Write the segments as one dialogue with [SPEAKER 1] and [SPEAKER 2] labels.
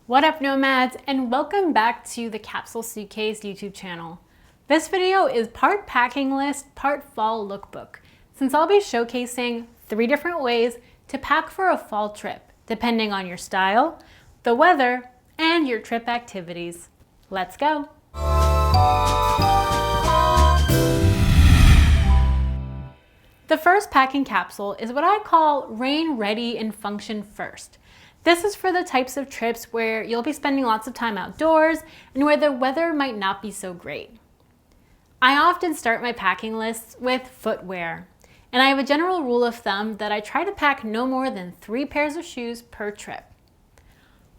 [SPEAKER 1] What up, Nomads, and welcome back to the Capsule Suitcase YouTube channel. This video is part packing list, part fall lookbook, since I'll be showcasing 3 different ways to pack for a fall trip, depending on your style, the weather, and your trip activities. Let's go! The first packing capsule is what I call rain ready and function first. This is for the types of trips where you'll be spending lots of time outdoors and where the weather might not be so great. I often start my packing lists with footwear, and I have a general rule of thumb that I try to pack no more than 3 pairs of shoes per trip.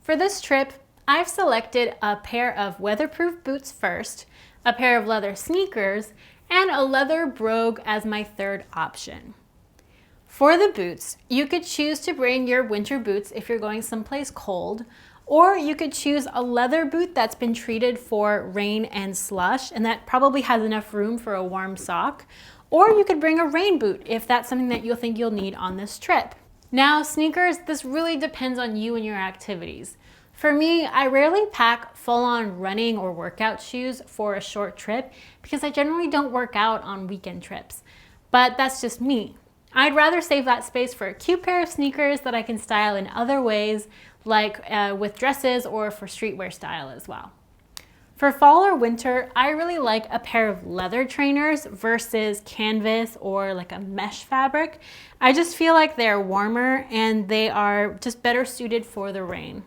[SPEAKER 1] For this trip, I've selected a pair of weatherproof boots first, a pair of leather sneakers, and a leather brogue as my third option. For the boots, you could choose to bring your winter boots if you're going someplace cold, or you could choose a leather boot that's been treated for rain and slush, and that probably has enough room for a warm sock, or you could bring a rain boot if that's something that you'll think you'll need on this trip. Now, sneakers, this really depends on you and your activities. For me, I rarely pack full-on running or workout shoes for a short trip because I generally don't work out on weekend trips, but that's just me. I'd rather save that space for a cute pair of sneakers that I can style in other ways, like with dresses or for streetwear style as well. For fall or winter, I really like a pair of leather trainers versus canvas or like a mesh fabric. I just feel like they're warmer and they are just better suited for the rain.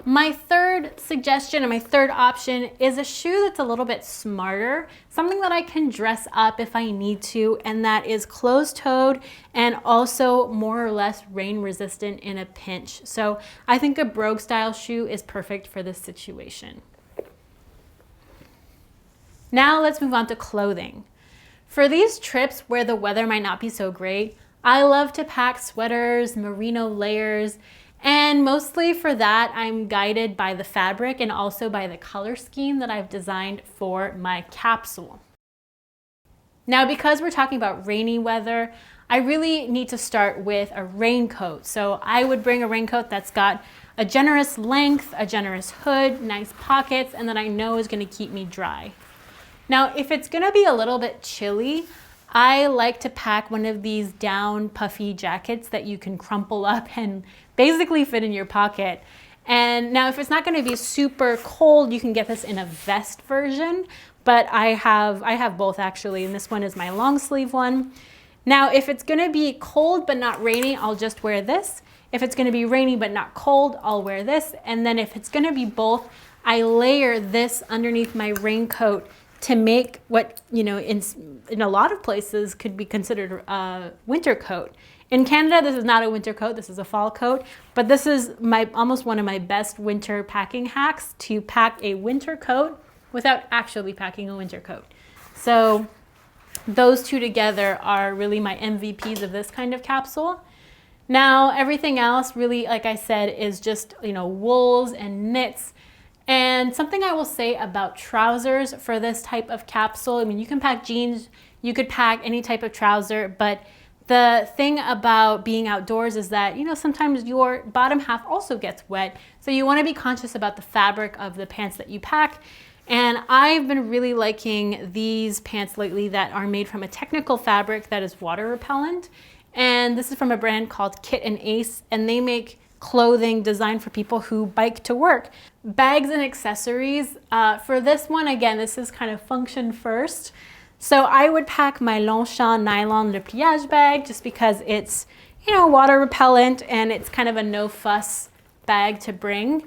[SPEAKER 1] My third suggestion and my third option is a shoe that's a little bit smarter, something that I can dress up if I need to, and that is closed-toed and also more or less rain resistant in a pinch. So I think a brogue style shoe is perfect for this situation. Now let's move on to clothing. For these trips where the weather might not be so great, I love to pack sweaters, merino layers, and mostly for that, I'm guided by the fabric and also by the color scheme that I've designed for my capsule. Now, because we're talking about rainy weather, I really need to start with a raincoat. So I would bring a raincoat that's got a generous length, a generous hood, nice pockets, and that I know is going to keep me dry. Now, if it's going to be a little bit chilly, I like to pack one of these down puffy jackets that you can crumple up and basically fit in your pocket. And now if it's not going to be super cold, you can get this in a vest version, but I have both actually, and this one is my long sleeve one. Now if it's going to be cold but not rainy, I'll just wear this. If it's going to be rainy but not cold, I'll wear this. And then if it's going to be both, I layer this underneath my raincoat to make what, you know, in a lot of places could be considered a winter coat. In Canada, this is not a winter coat, this is a fall coat, but this is almost one of my best winter packing hacks, to pack a winter coat without actually packing a winter coat. So those two together are really my MVPs of this kind of capsule. Now, everything else really, like I said, is just, you know, wools and knits. And something I will say about trousers for this type of capsule, I mean, you can pack jeans, you could pack any type of trouser, but the thing about being outdoors is that, you know, sometimes your bottom half also gets wet. So you want to be conscious about the fabric of the pants that you pack. And I've been really liking these pants lately that are made from a technical fabric that is water repellent. And this is from a brand called Kit and Ace, and they make clothing designed for people who bike to work. Bags and accessories. For this one, again, this is kind of function first. So I would pack my Longchamp nylon Le Pliage bag just because it's, you know, water repellent and it's kind of a no fuss bag to bring.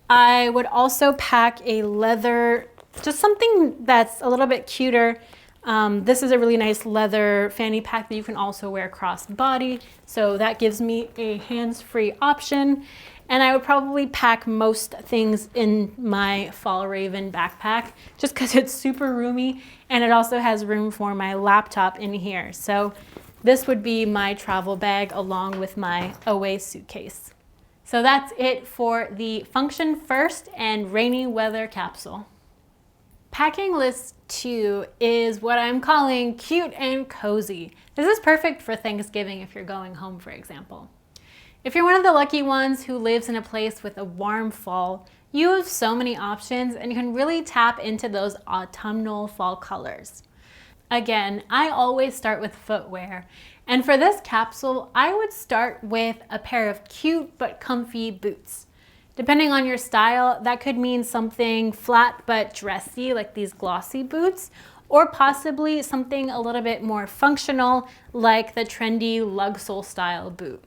[SPEAKER 1] I would also pack a leather, just something that's a little bit cuter. This is a really nice leather fanny pack that you can also wear cross-body, so that gives me a hands-free option. And I would probably pack most things in my Fall Raven backpack just because it's super roomy, and it also has room for my laptop in here. So this would be my travel bag along with my away suitcase. So that's it for the function first and rainy weather capsule. Packing list 2 is what I'm calling cute and cozy. This is perfect for Thanksgiving if you're going home, for example. If you're one of the lucky ones who lives in a place with a warm fall, you have so many options and you can really tap into those autumnal fall colors. Again, I always start with footwear. And for this capsule, I would start with a pair of cute but comfy boots. Depending on your style, that could mean something flat but dressy, like these glossy boots, or possibly something a little bit more functional, like the trendy lug sole style boot.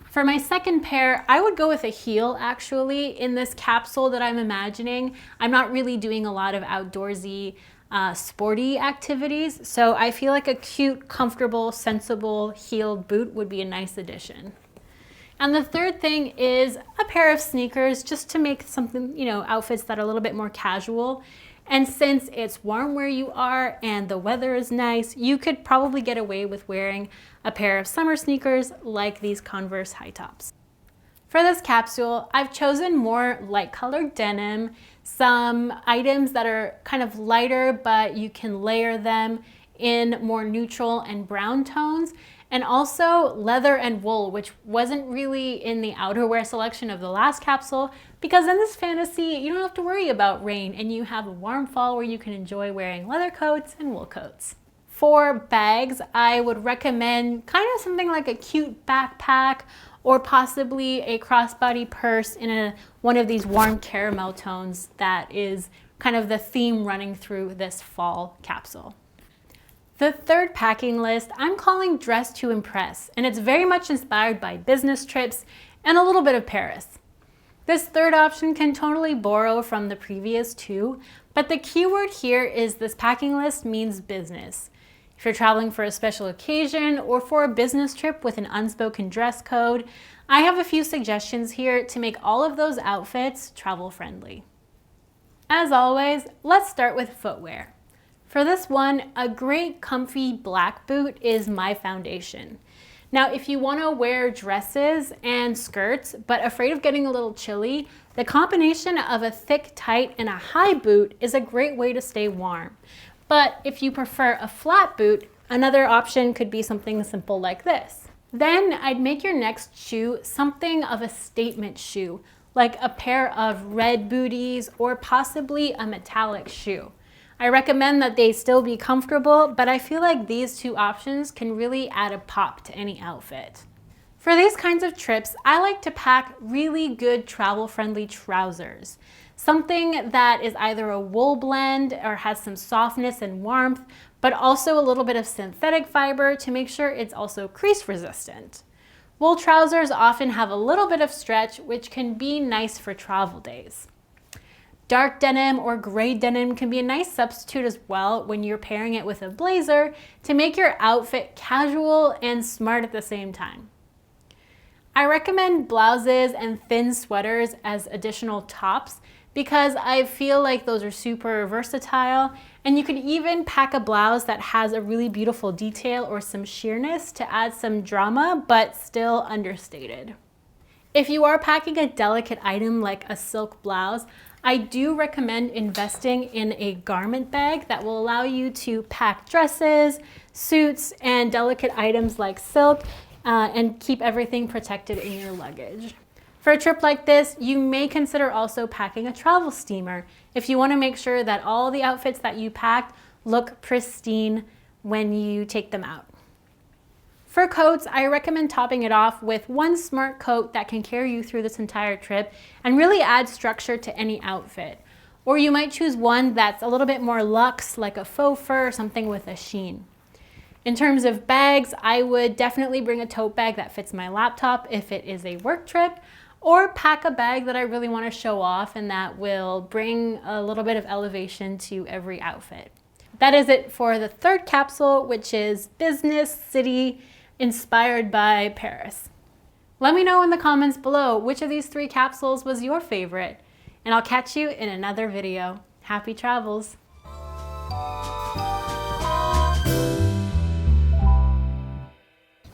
[SPEAKER 1] For my second pair, I would go with a heel actually in this capsule that I'm imagining. I'm not really doing a lot of outdoorsy, sporty activities, so I feel like a cute, comfortable, sensible heeled boot would be a nice addition. And the third thing is a pair of sneakers, just to make something, outfits that are a little bit more casual. And since it's warm where you are and the weather is nice, you could probably get away with wearing a pair of summer sneakers like these Converse high tops. For this capsule, I've chosen more light colored denim, some items that are kind of lighter, but you can layer them in more neutral and brown tones, and also leather and wool, which wasn't really in the outerwear selection of the last capsule, because in this fantasy, you don't have to worry about rain and you have a warm fall where you can enjoy wearing leather coats and wool coats. For bags, I would recommend kind of something like a cute backpack or possibly a crossbody purse in one of these warm caramel tones that is kind of the theme running through this fall capsule. The third packing list I'm calling Dress to Impress, and it's very much inspired by business trips and a little bit of Paris. This third option can totally borrow from the previous two, but the key word here is this packing list means business. If you're traveling for a special occasion or for a business trip with an unspoken dress code, I have a few suggestions here to make all of those outfits travel friendly. As always, let's start with footwear. For this one, a great comfy black boot is my foundation. Now, if you want to wear dresses and skirts, but afraid of getting a little chilly, the combination of a thick, tight, and a high boot is a great way to stay warm. But if you prefer a flat boot, another option could be something simple like this. Then I'd make your next shoe something of a statement shoe, like a pair of red booties or possibly a metallic shoe. I recommend that they still be comfortable, but I feel like these two options can really add a pop to any outfit. For these kinds of trips, I like to pack really good travel-friendly trousers. Something that is either a wool blend or has some softness and warmth, but also a little bit of synthetic fiber to make sure it's also crease resistant. Wool trousers often have a little bit of stretch, which can be nice for travel days. Dark denim or gray denim can be a nice substitute as well when you're pairing it with a blazer to make your outfit casual and smart at the same time. I recommend blouses and thin sweaters as additional tops because I feel like those are super versatile, and you could even pack a blouse that has a really beautiful detail or some sheerness to add some drama but still understated. If you are packing a delicate item like a silk blouse, I do recommend investing in a garment bag that will allow you to pack dresses, suits, and delicate items like silk and keep everything protected in your luggage. For a trip like this, you may consider also packing a travel steamer if you want to make sure that all the outfits that you packed look pristine when you take them out. For coats, I recommend topping it off with one smart coat that can carry you through this entire trip and really add structure to any outfit. Or you might choose one that's a little bit more luxe, like a faux fur or something with a sheen. In terms of bags, I would definitely bring a tote bag that fits my laptop if it is a work trip, or pack a bag that I really want to show off and that will bring a little bit of elevation to every outfit. That is it for the third capsule, which is business, city, inspired by Paris. Let me know in the comments below which of these three capsules was your favorite, and I'll catch you in another video. Happy travels!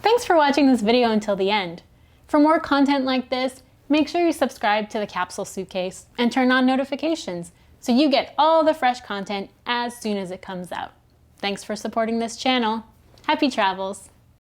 [SPEAKER 1] Thanks for watching this video until the end. For more content like this, make sure you subscribe to the Capsule Suitcase and turn on notifications so you get all the fresh content as soon as it comes out. Thanks for supporting this channel. Happy travels!